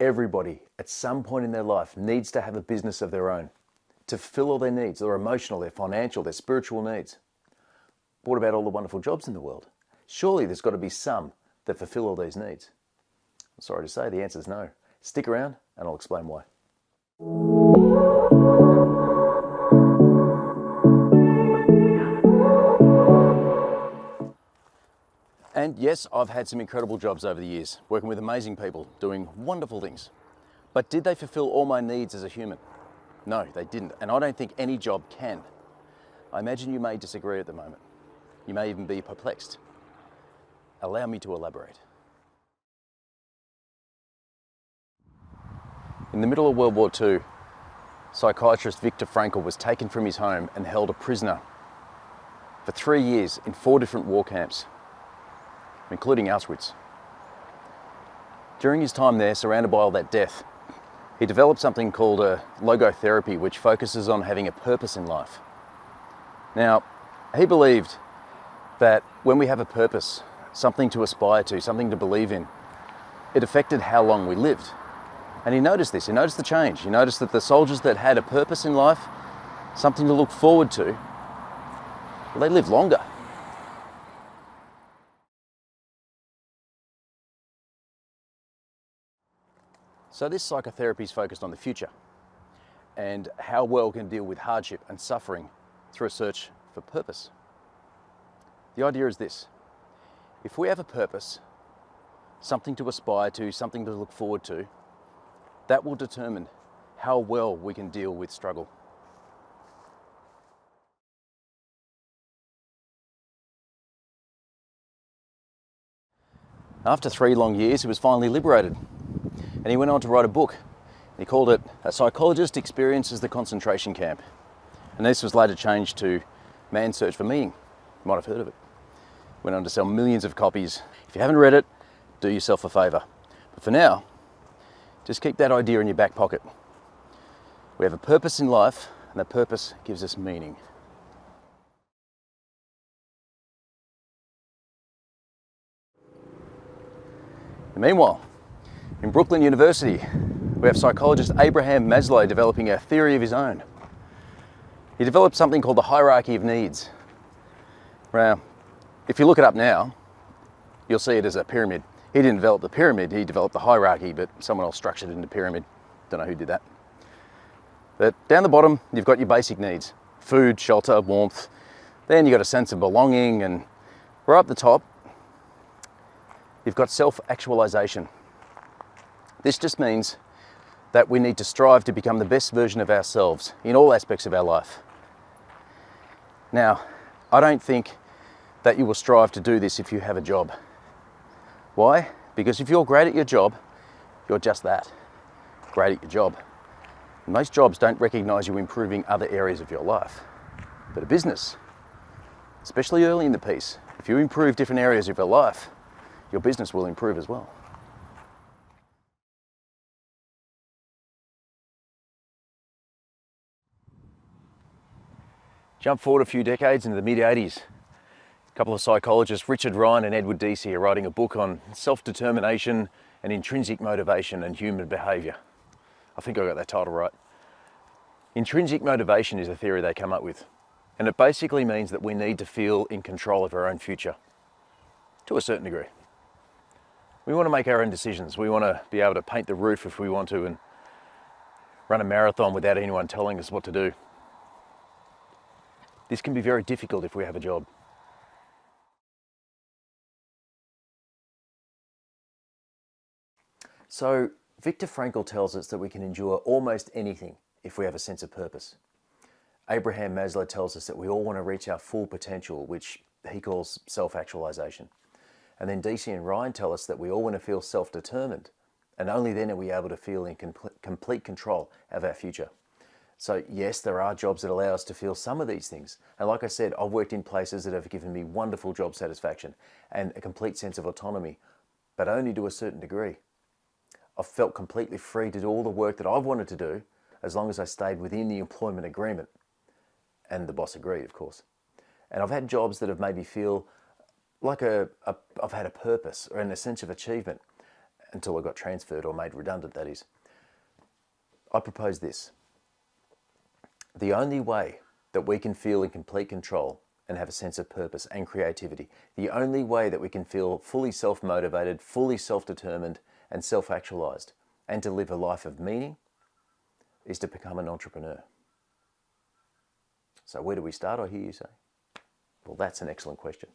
Everybody at some point in their life needs to have a business of their own to fulfill all their needs, their emotional, their financial, their spiritual needs. But what about all the wonderful jobs in the world? Surely there's got to be some that fulfill all these needs. I'm sorry to say, the answer is no. Stick around and I'll explain why. And yes, I've had some incredible jobs over the years, working with amazing people, doing wonderful things. But did they fulfill all my needs as a human? No, they didn't. And I don't think any job can. I imagine you may disagree at the moment. You may even be perplexed. Allow me to elaborate. In the middle of World War II, psychiatrist Viktor Frankl was taken from his home and held a prisoner for 3 years in 4 different war camps, including Auschwitz. During his time there, surrounded by all that death, he developed something called a logotherapy, which focuses on having a purpose in life. Now, he believed that when we have a purpose, something to aspire to, something to believe in, it affected how long we lived. And he noticed this, he noticed the change. He noticed that the soldiers that had a purpose in life, something to look forward to, well, they lived longer. So this psychotherapy is focused on the future and how well we can deal with hardship and suffering through a search for purpose. The idea is this: if we have a purpose, something to aspire to, something to look forward to, that will determine how well we can deal with struggle. After 3 long years, he was finally liberated, and he went on to write a book. He called it A Psychologist Experiences the Concentration Camp. And this was later changed to Man's Search for Meaning. You might have heard of it. Went on to sell millions of copies. If you haven't read it, do yourself a favour. But for now, just keep that idea in your back pocket. We have a purpose in life, and that purpose gives us meaning. And meanwhile, in Brooklyn University, we have psychologist Abraham Maslow developing a theory of his own. He developed something called the hierarchy of needs. Now, if you look it up now, you'll see it as a pyramid. He didn't develop the pyramid, he developed the hierarchy, but someone else structured it into a pyramid. Don't know who did that. But down the bottom, you've got your basic needs: food, shelter, warmth. Then you've got a sense of belonging, and right up the top, you've got self-actualization. This just means that we need to strive to become the best version of ourselves in all aspects of our life. Now, I don't think that you will strive to do this if you have a job. Why? Because if you're great at your job, you're just that, great at your job. Most jobs don't recognise you improving other areas of your life. But a business, especially early in the piece, if you improve different areas of your life, your business will improve as well. Jump forward a few decades into the mid-80s. A couple of psychologists, Richard Ryan and Edward Deci, are writing a book on self-determination and intrinsic motivation and human behaviour. I think I got that title right. Intrinsic motivation is a theory they come up with, and it basically means that we need to feel in control of our own future, to a certain degree. We want to make our own decisions. We want to be able to paint the roof if we want to and run a marathon without anyone telling us what to do. This can be very difficult if we have a job. So Viktor Frankl tells us that we can endure almost anything if we have a sense of purpose. Abraham Maslow tells us that we all want to reach our full potential, which he calls self-actualization. And then Deci and Ryan tell us that we all want to feel self-determined, and only then are we able to feel in complete control of our future. So yes, there are jobs that allow us to feel some of these things. And like I said, I've worked in places that have given me wonderful job satisfaction and a complete sense of autonomy, but only to a certain degree. I've felt completely free to do all the work that I've wanted to do as long as I stayed within the employment agreement. And the boss agreed, of course. And I've had jobs that have made me feel like I've had a purpose or a sense of achievement. until I got transferred or made redundant, that is. I propose this. The only way that we can feel in complete control and have a sense of purpose and creativity, the only way that we can feel fully self-motivated, fully self-determined and self-actualized and to live a life of meaning is to become an entrepreneur. So where do we start, I hear you say? Well, that's an excellent question.